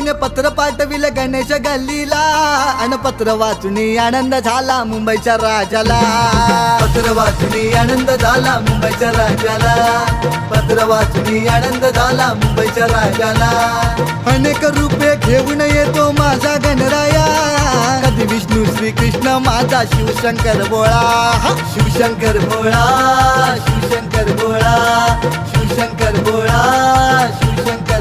भाऊने पत्र पाठविलं गणेश गल्लीला आणि पत्र वाचून आनंद झाला मुंबईच्या राजाला. पत्र वाचून आनंद झाला मुंबईच्या राजाला. पत्र वाचून आनंद झाला मुंबईच्या राजाला. अनेक रूपे घेऊन येतो माझा गणराया, कधी विष्णू श्री कृष्ण माझा शिवशंकर भोळा. शिवशंकर भोळा, शिवशंकर भोळा, शिवशंकर भोळा, शिवशंकर